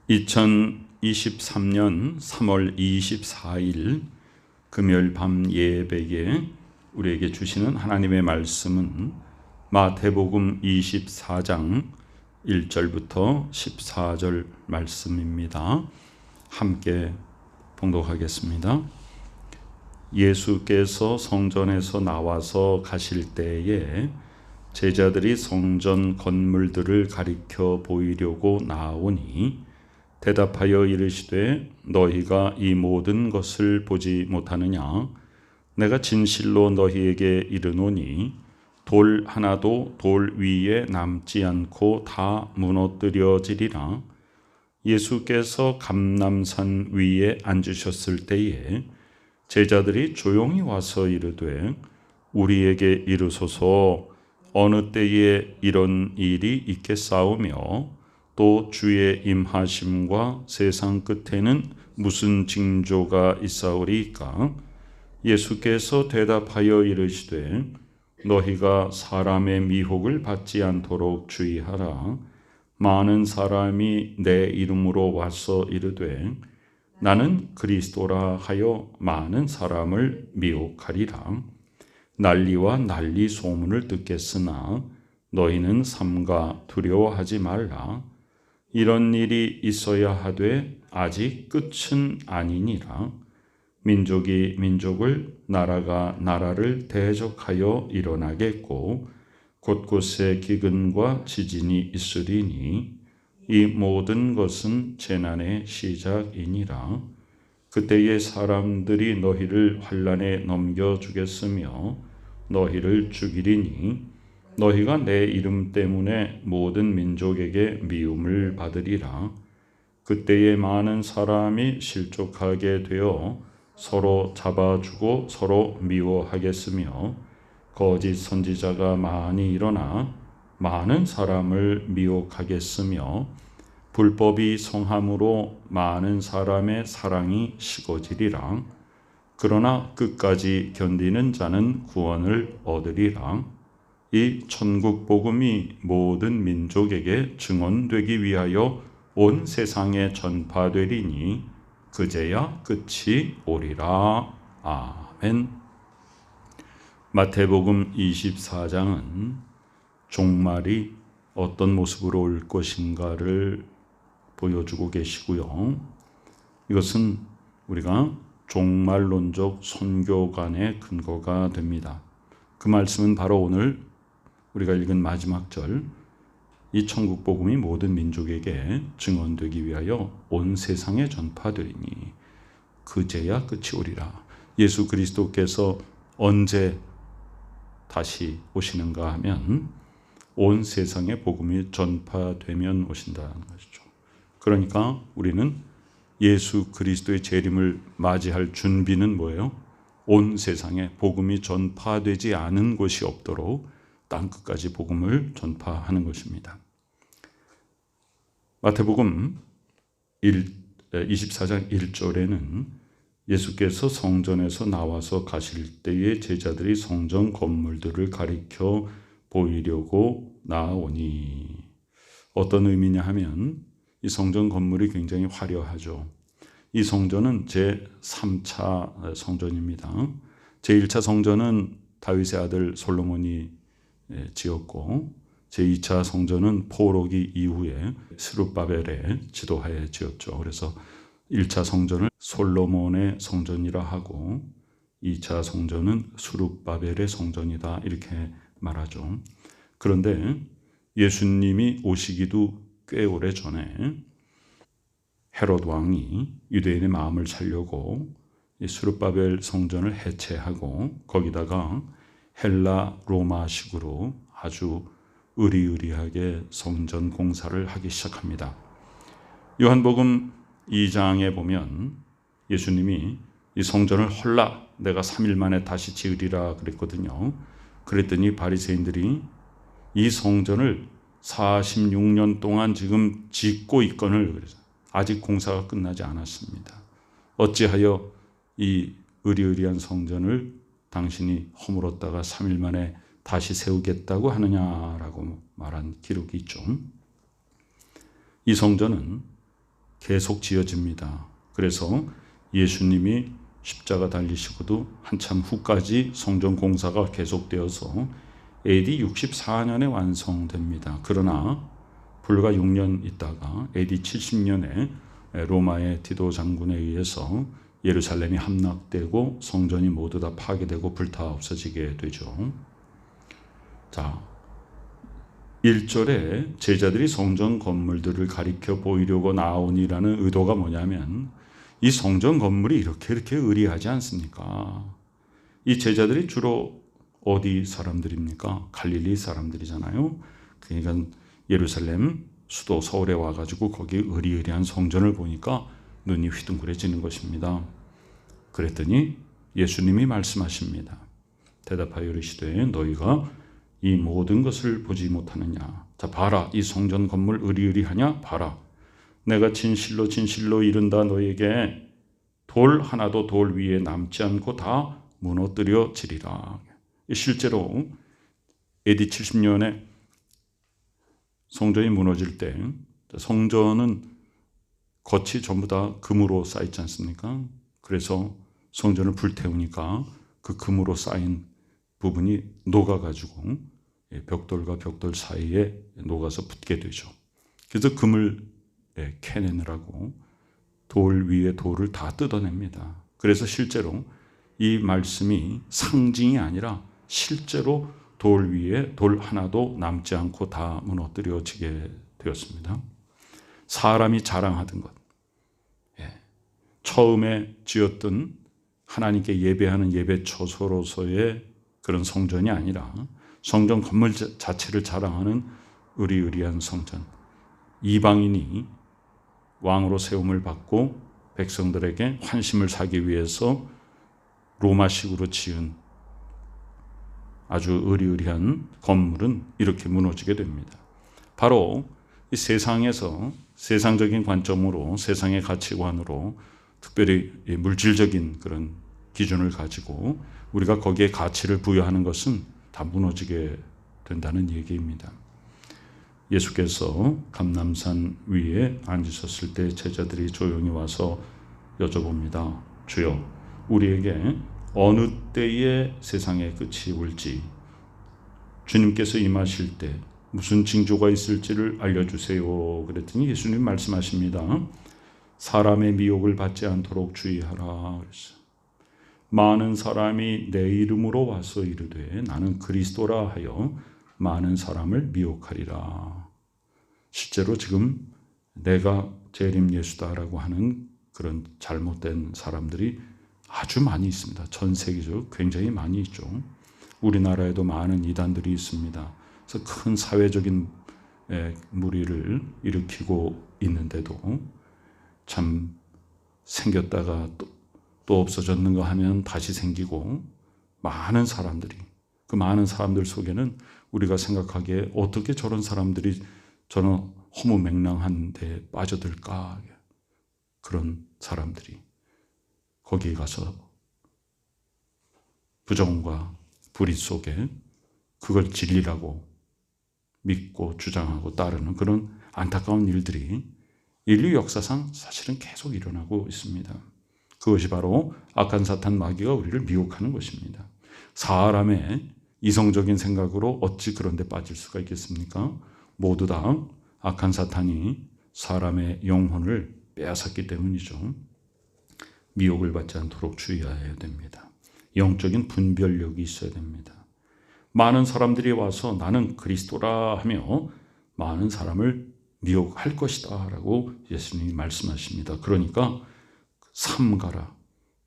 2023년 3월 24일 금요일 밤 예배에 우리에게 주시는 하나님의 말씀은 마태복음 24장 1절부터 14절 말씀입니다. 함께 봉독하겠습니다. 예수께서 성전에서 나와서 가실 때에 제자들이 성전 건물들을 가리켜 보이려고 나오니 대답하여 이르시되 너희가 이 모든 것을 보지 못하느냐? 내가 진실로 너희에게 이르노니 돌 하나도 돌 위에 남지 않고 다 무너뜨려지리라. 예수께서 감람산 위에 앉으셨을 때에 제자들이 조용히 와서 이르되 우리에게 이르소서 어느 때에 이런 일이 있겠사오며 또 주의 임하심과 세상 끝에는 무슨 징조가 있사오리이까? 예수께서 대답하여 이르시되 너희가 사람의 미혹을 받지 않도록 주의하라. 많은 사람이 내 이름으로 와서 이르되 나는 그리스도라 하여 많은 사람을 미혹하리라. 난리와 난리 소문을 듣겠으나 너희는 삼가 두려워하지 말라. 이런 일이 있어야 하되 아직 끝은 아니니라. 민족이 민족을 나라가 나라를 대적하여 일어나겠고 곳곳에 기근과 지진이 있으리니 이 모든 것은 재난의 시작이니라. 그때에 사람들이 너희를 환난에 넘겨주겠으며 너희를 죽이리니 너희가 내 이름 때문에 모든 민족에게 미움을 받으리라. 그때에 많은 사람이 실족하게 되어 서로 잡아주고 서로 미워하겠으며 거짓 선지자가 많이 일어나 많은 사람을 미혹하겠으며 불법이 성함으로 많은 사람의 사랑이 식어지리라. 그러나 끝까지 견디는 자는 구원을 얻으리라. 이 천국 복음이 모든 민족에게 증언되기 위하여 온 세상에 전파되리니 그제야 끝이 오리라. 아멘. 마태복음 24장은 종말이 어떤 모습으로 올 것인가를 보여주고 계시고요. 이것은 우리가 종말론적 선교관의 근거가 됩니다. 그 말씀은 바로 오늘 우리가 읽은 마지막 절, 이 천국 복음이 모든 민족에게 증언되기 위하여 온 세상에 전파되리니 그제야 끝이 오리라. 예수 그리스도께서 언제 다시 오시는가 하면 온 세상에 복음이 전파되면 오신다는 것이죠. 그러니까 우리는 예수 그리스도의 재림을 맞이할 준비는 뭐예요? 온 세상에 복음이 전파되지 않은 곳이 없도록 땅끝까지 복음을 전파하는 것입니다. 마태복음 24장 1절에는 예수께서 성전에서 나와서 가실 때에 제자들이 성전 건물들을 가리켜 보이려고 나오니, 어떤 의미냐 하면 이 성전 건물이 굉장히 화려하죠. 이 성전은 제3차 성전입니다. 제1차 성전은 다윗의 아들 솔로몬이 지었고 제2차 성전은 포로기 이후에 스룹바벨의 지도하에 지었죠. 그래서 1차 성전을 솔로몬의 성전이라 하고 2차 성전은 스룹바벨의 성전이다 이렇게 말하죠. 그런데 예수님이 오시기도 꽤 오래 전에 헤롯 왕이 유대인의 마음을 살려고 스룹바벨 성전을 해체하고 거기다가 헬라 로마식으로 아주 의리의리하게 성전 공사를 하기 시작합니다. 요한복음 2장에 보면 예수님이 이 성전을 헐라 내가 3일 만에 다시 지으리라 그랬거든요. 그랬더니 바리새인들이 이 성전을 46년 동안 지금 짓고 있거늘 그래서 아직 공사가 끝나지 않았습니다. 어찌하여 이 의리의리한 성전을 당신이 허물었다가 3일 만에 다시 세우겠다고 하느냐라고 말한 기록이 있죠. 이 성전은 계속 지어집니다. 그래서 예수님이 십자가 달리시고도 한참 후까지 성전 공사가 계속되어서 AD 64년에 완성됩니다. 그러나 불과 6년 있다가 AD 70년에 로마의 디도 장군에 의해서 예루살렘이 함락되고 성전이 모두 다 파괴되고 불타 없어지게 되죠. 자, 1절에 제자들이 성전 건물들을 가리켜 보이려고 나오니라는 의도가 뭐냐면 이 성전 건물이 이렇게 의리하지 않습니까? 이 제자들이 주로 어디 사람들입니까? 갈릴리 사람들이잖아요. 그러니까 예루살렘 수도 서울에 와가지고 거기 의리의리한 성전을 보니까 눈이 휘둥그레지는 것입니다. 그랬더니 예수님이 말씀하십니다. 대답하여 이르시되 너희가 이 모든 것을 보지 못하느냐. 자, 봐라. 이 성전 건물 의리의리하냐? 봐라. 내가 진실로 진실로 이른다 너에게 돌 하나도 돌 위에 남지 않고 다 무너뜨려지리라. 실제로 AD 70년에 성전이 무너질 때 성전은 겉이 전부 다 금으로 쌓이지 않습니까? 그래서 성전을 불태우니까 그 금으로 쌓인 부분이 녹아가지고 벽돌과 벽돌 사이에 녹아서 붙게 되죠. 그래서 금을 캐내느라고 돌 위에 돌을 다 뜯어냅니다. 그래서 실제로 이 말씀이 상징이 아니라 실제로 돌 위에 돌 하나도 남지 않고 다 무너뜨려지게 되었습니다. 사람이 자랑하던 것, 처음에 지었던 하나님께 예배하는 예배 처소로서의 그런 성전이 아니라 성전 건물 자체를 자랑하는 의리의리한 성전, 이방인이 왕으로 세움을 받고 백성들에게 환심을 사기 위해서 로마식으로 지은 아주 의리의리한 건물은 이렇게 무너지게 됩니다. 바로 이 세상에서 세상적인 관점으로 세상의 가치관으로 특별히 물질적인 그런 기준을 가지고 우리가 거기에 가치를 부여하는 것은 다 무너지게 된다는 얘기입니다. 예수께서 감람산 위에 앉으셨을 때 제자들이 조용히 와서 여쭤봅니다. 주여, 우리에게 어느 때에 세상의 끝이 올지 주님께서 임하실 때 무슨 징조가 있을지를 알려주세요. 그랬더니 예수님 말씀하십니다. 사람의 미혹을 받지 않도록 주의하라. 그랬어요. 많은 사람이 내 이름으로 와서 이르되 나는 그리스도라 하여 많은 사람을 미혹하리라. 실제로 지금 내가 재림 예수다라고 하는 그런 잘못된 사람들이 아주 많이 있습니다. 전 세계적으로 굉장히 많이 있죠. 우리나라에도 많은 이단들이 있습니다. 그래서 큰 사회적인 무리를 일으키고 있는데도 참 생겼다가 또 없어졌는가 하면 다시 생기고 많은 사람들이, 그 많은 사람들 속에는 우리가 생각하기에 어떻게 저런 사람들이 저런 허무맹랑한 데 빠져들까. 그런 사람들이 거기에 가서 부정과 불의 속에 그걸 진리라고 믿고 주장하고 따르는 그런 안타까운 일들이 인류 역사상 사실은 계속 일어나고 있습니다. 그것이 바로 악한 사탄 마귀가 우리를 미혹하는 것입니다. 사람의 이성적인 생각으로 어찌 그런 데 빠질 수가 있겠습니까? 모두 다 악한 사탄이 사람의 영혼을 빼앗았기 때문이죠. 미혹을 받지 않도록 주의해야 됩니다. 영적인 분별력이 있어야 됩니다. 많은 사람들이 와서 나는 그리스도라 하며 많은 사람을 미혹할 것이다 라고 예수님이 말씀하십니다. 그러니까 삼가라,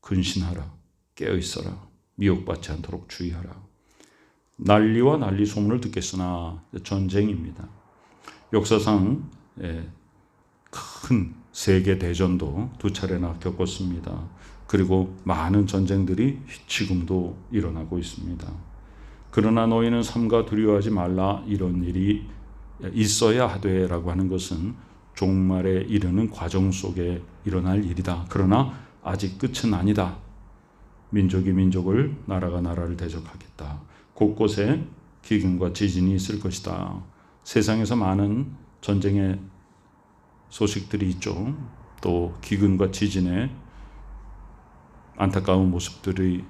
근신하라, 깨어있어라, 미혹받지 않도록 주의하라. 난리와 난리 소문을 듣겠으나 전쟁입니다. 역사상 큰 세계 대전도 2차례나 겪었습니다. 그리고 많은 전쟁들이 지금도 일어나고 있습니다. 그러나 너희는 삼가 두려워하지 말라. 이런 일이 있어야 하되라고 하는 것은 종말에 이르는 과정 속에 일어날 일이다. 그러나 아직 끝은 아니다. 민족이 민족을, 나라가 나라를 대적하겠다. 곳곳에 기근과 지진이 있을 것이다. 세상에서 많은 전쟁의 소식들이 있죠. 또 기근과 지진의 안타까운 모습들이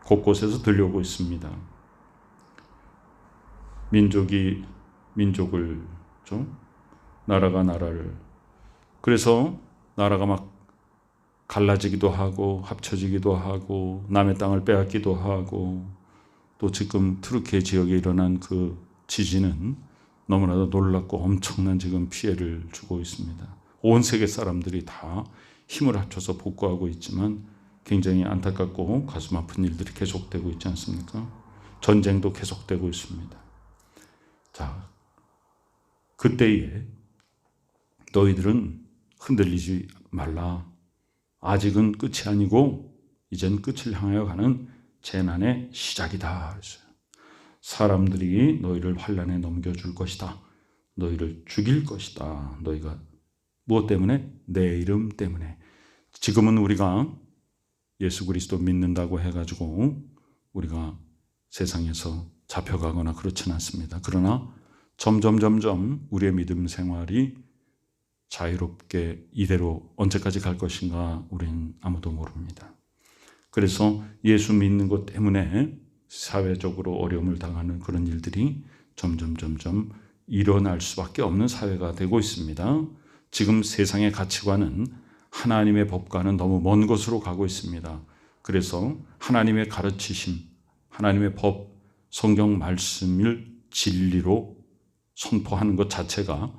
곳곳에서 들려오고 있습니다. 민족이 민족을 좀, 나라가 나라를, 그래서 나라가 막 갈라지기도 하고 합쳐지기도 하고 남의 땅을 빼앗기도 하고, 또 지금 트르키예 지역에 일어난 그 지진은 너무나도 놀랍고 엄청난 지금 피해를 주고 있습니다. 온 세계 사람들이 다 힘을 합쳐서 복구하고 있지만 굉장히 안타깝고 가슴 아픈 일들이 계속되고 있지 않습니까? 전쟁도 계속되고 있습니다. 자, 그때에 너희들은 흔들리지 말라. 아직은 끝이 아니고 이젠 끝을 향하여 가는 재난의 시작이다. 그랬어요. 사람들이 너희를 환난에 넘겨줄 것이다. 너희를 죽일 것이다. 너희가 무엇 때문에? 내 이름 때문에. 지금은 우리가 예수 그리스도 믿는다고 해가지고 우리가 세상에서 잡혀가거나 그렇지는 않습니다. 그러나 점점 우리의 믿음 생활이 자유롭게 이대로 언제까지 갈 것인가 우리는 아무도 모릅니다. 그래서 예수 믿는 것 때문에 사회적으로 어려움을 당하는 그런 일들이 점점 일어날 수밖에 없는 사회가 되고 있습니다. 지금 세상의 가치관은 하나님의 법과는 너무 먼 곳으로 가고 있습니다. 그래서 하나님의 가르치심, 하나님의 법, 성경 말씀을 진리로 선포하는 것 자체가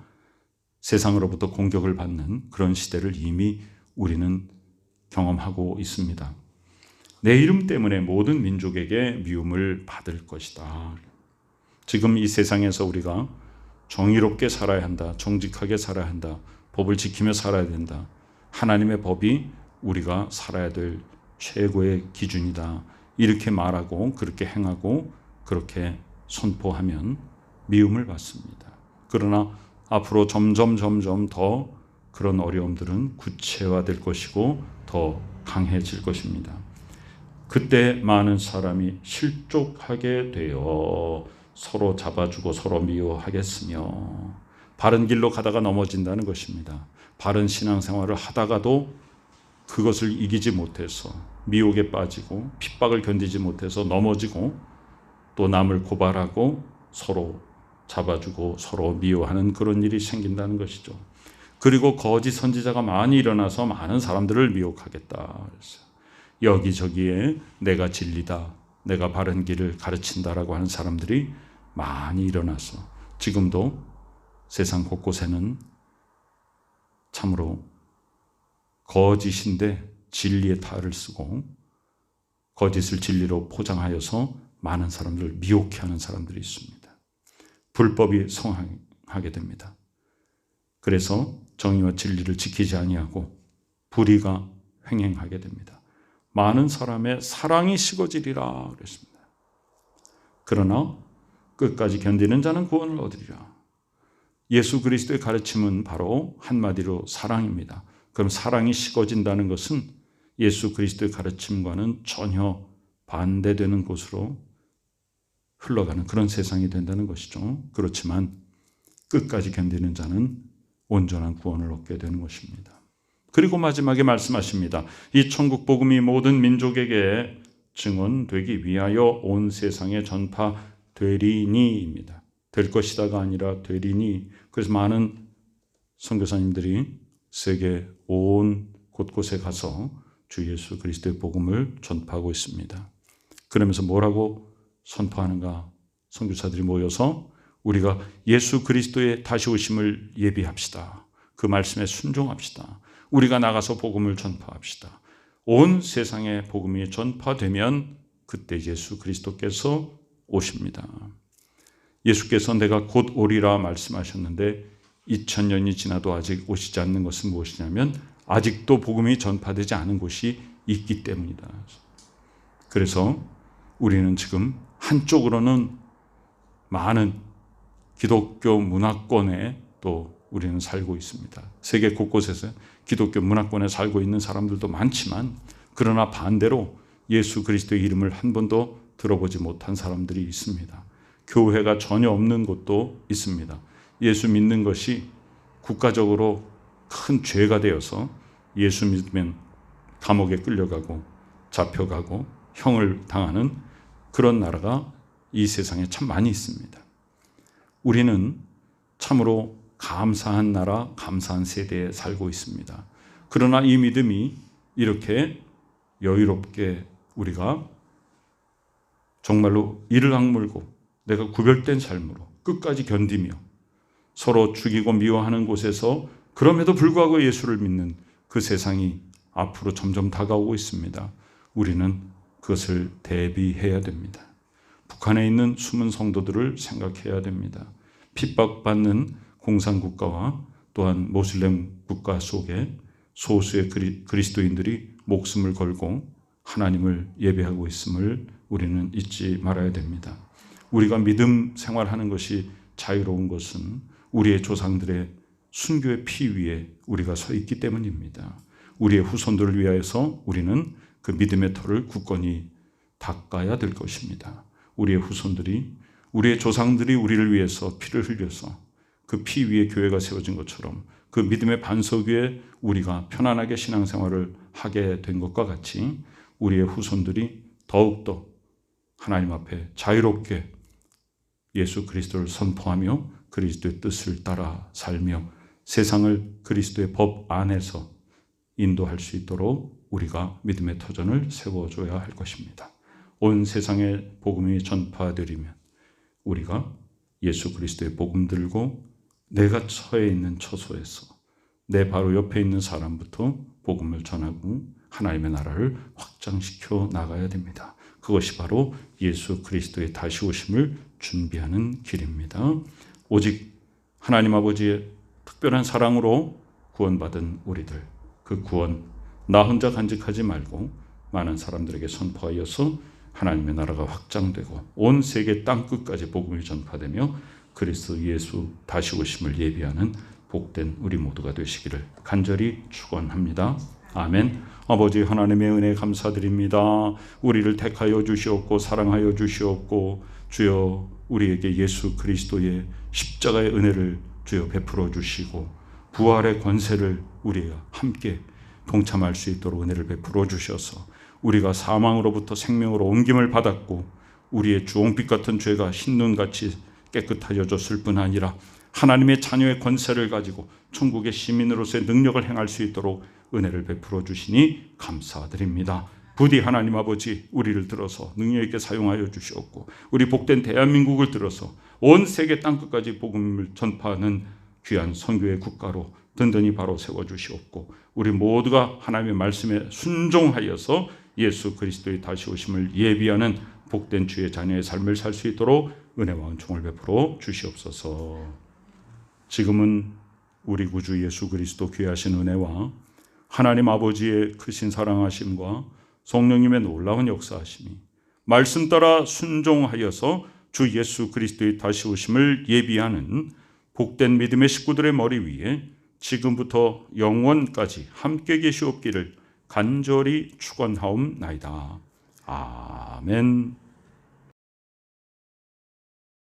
세상으로부터 공격을 받는 그런 시대를 이미 우리는 경험하고 있습니다. 내 이름 때문에 모든 민족에게 미움을 받을 것이다. 지금 이 세상에서 우리가 정의롭게 살아야 한다, 정직하게 살아야 한다, 법을 지키며 살아야 된다. 하나님의 법이 우리가 살아야 될 최고의 기준이다. 이렇게 말하고 그렇게 행하고 그렇게 선포하면 미움을 받습니다. 그러나 앞으로 점점 더 그런 어려움들은 구체화될 것이고 더 강해질 것입니다. 그때 많은 사람이 실족하게 되어 서로 잡아주고 서로 미워하겠으며, 바른 길로 가다가 넘어진다는 것입니다. 바른 신앙생활을 하다가도 그것을 이기지 못해서 미혹에 빠지고 핍박을 견디지 못해서 넘어지고 또 남을 고발하고 서로 잡아주고 서로 미워하는 그런 일이 생긴다는 것이죠. 그리고 거짓 선지자가 많이 일어나서 많은 사람들을 미혹하겠다. 여기저기에 내가 진리다, 내가 바른 길을 가르친다라고 하는 사람들이 많이 일어나서 지금도 세상 곳곳에는 참으로 거짓인데 진리의 탈을 쓰고 거짓을 진리로 포장하여서 많은 사람들을 미혹해 하는 사람들이 있습니다. 불법이 성행하게 됩니다. 그래서 정의와 진리를 지키지 아니하고 불의가 횡행하게 됩니다. 많은 사람의 사랑이 식어지리라 그랬습니다. 그러나 끝까지 견디는 자는 구원을 얻으리라. 예수 그리스도의 가르침은 바로 한마디로 사랑입니다. 그럼 사랑이 식어진다는 것은 예수 그리스도의 가르침과는 전혀 반대되는 곳으로 흘러가는 그런 세상이 된다는 것이죠. 그렇지만 끝까지 견디는 자는 온전한 구원을 얻게 되는 것입니다. 그리고 마지막에 말씀하십니다. 이 천국 복음이 모든 민족에게 증언되기 위하여 온 세상에 전파되리니입니다. 될 것이다가 아니라 되리니. 그래서 많은 선교사님들이 세계 온 곳곳에 가서 주 예수 그리스도의 복음을 전파하고 있습니다. 그러면서 뭐라고 선포하는가? 선교사들이 모여서 우리가 예수 그리스도의 다시 오심을 예비합시다. 그 말씀에 순종합시다. 우리가 나가서 복음을 전파합시다. 온 세상에 복음이 전파되면 그때 예수 그리스도께서 오십니다. 예수께서 내가 곧 오리라 말씀하셨는데 2000년이 지나도 아직 오시지 않는 것은 무엇이냐면 아직도 복음이 전파되지 않은 곳이 있기 때문이다. 그래서 우리는 지금 한쪽으로는 많은 기독교 문화권에 또 우리는 살고 있습니다. 세계 곳곳에서 기독교 문화권에 살고 있는 사람들도 많지만, 그러나 반대로 예수 그리스도의 이름을 한 번도 들어보지 못한 사람들이 있습니다. 교회가 전혀 없는 곳도 있습니다. 예수 믿는 것이 국가적으로 큰 죄가 되어서 예수 믿으면 감옥에 끌려가고 잡혀가고 형을 당하는 그런 나라가 이 세상에 참 많이 있습니다. 우리는 참으로 감사한 나라, 감사한 세대에 살고 있습니다. 그러나 이 믿음이 이렇게 여유롭게 우리가 정말로 이를 악물고 내가 구별된 삶으로 끝까지 견디며 서로 죽이고 미워하는 곳에서 그럼에도 불구하고 예수를 믿는 그 세상이 앞으로 점점 다가오고 있습니다. 우리는 그것을 대비해야 됩니다. 북한에 있는 숨은 성도들을 생각해야 됩니다. 핍박받는 공산국가와 또한 모슬렘 국가 속에 소수의 그리스도인들이 목숨을 걸고 하나님을 예배하고 있음을 우리는 잊지 말아야 됩니다. 우리가 믿음 생활하는 것이 자유로운 것은 우리의 조상들의 순교의 피 위에 우리가 서 있기 때문입니다. 우리의 후손들을 위하여서 우리는 그 믿음의 터를 굳건히 닦아야 될 것입니다. 우리의 후손들이, 우리의 조상들이 우리를 위해서 피를 흘려서 그 피 위에 교회가 세워진 것처럼 그 믿음의 반석 위에 우리가 편안하게 신앙생활을 하게 된 것과 같이 우리의 후손들이 더욱더 하나님 앞에 자유롭게 예수 그리스도를 선포하며 그리스도의 뜻을 따라 살며 세상을 그리스도의 법 안에서 인도할 수 있도록 우리가 믿음의 터전을 세워줘야 할 것입니다. 온 세상에 복음이 전파되리면 우리가 예수 그리스도의 복음 들고 내가 처해 있는 처소에서 내 바로 옆에 있는 사람부터 복음을 전하고 하나님의 나라를 확장시켜 나가야 됩니다. 그것이 바로 예수 그리스도의 다시 오심을 준비하는 길입니다. 오직 하나님 아버지의 특별한 사랑으로 구원받은 우리들, 그 구원 나 혼자 간직하지 말고 많은 사람들에게 선포하여서 하나님의 나라가 확장되고 온 세계 땅끝까지 복음이 전파되며 그리스도 예수 다시 오심을 예비하는 복된 우리 모두가 되시기를 간절히 축원합니다. 아멘. 아버지 하나님의 은혜 감사드립니다. 우리를 택하여 주시옵고 사랑하여 주시옵고 주여 우리에게 예수 그리스도의 십자가의 은혜를 주여 베풀어 주시고 부활의 권세를 우리가 함께 동참할 수 있도록 은혜를 베풀어 주셔서 우리가 사망으로부터 생명으로 옮김을 받았고 우리의 주홍빛 같은 죄가 흰눈같이 깨끗하여졌을 뿐 아니라 하나님의 자녀의 권세를 가지고 천국의 시민으로서의 능력을 행할 수 있도록 은혜를 베풀어 주시니 감사드립니다. 부디 하나님 아버지 우리를 들어서 능력 있게 사용하여 주시옵고 우리 복된 대한민국을 들어서 온 세계 땅끝까지 복음을 전파하는 귀한 선교의 국가로 든든히 바로 세워주시옵고 우리 모두가 하나님의 말씀에 순종하여서 예수 그리스도의 다시 오심을 예비하는 복된 주의 자녀의 삶을 살 수 있도록 은혜와 은총을 베풀어 주시옵소서. 지금은 우리 구주 예수 그리스도 귀하신 은혜와 하나님 아버지의 크신 사랑하심과 성령님의 놀라운 역사하심이 말씀 따라 순종하여서 주 예수 그리스도의 다시 오심을 예비하는 복된 믿음의 식구들의 머리 위에 지금부터 영원까지 함께 계시옵기를 간절히 축원하옵나이다. 아멘.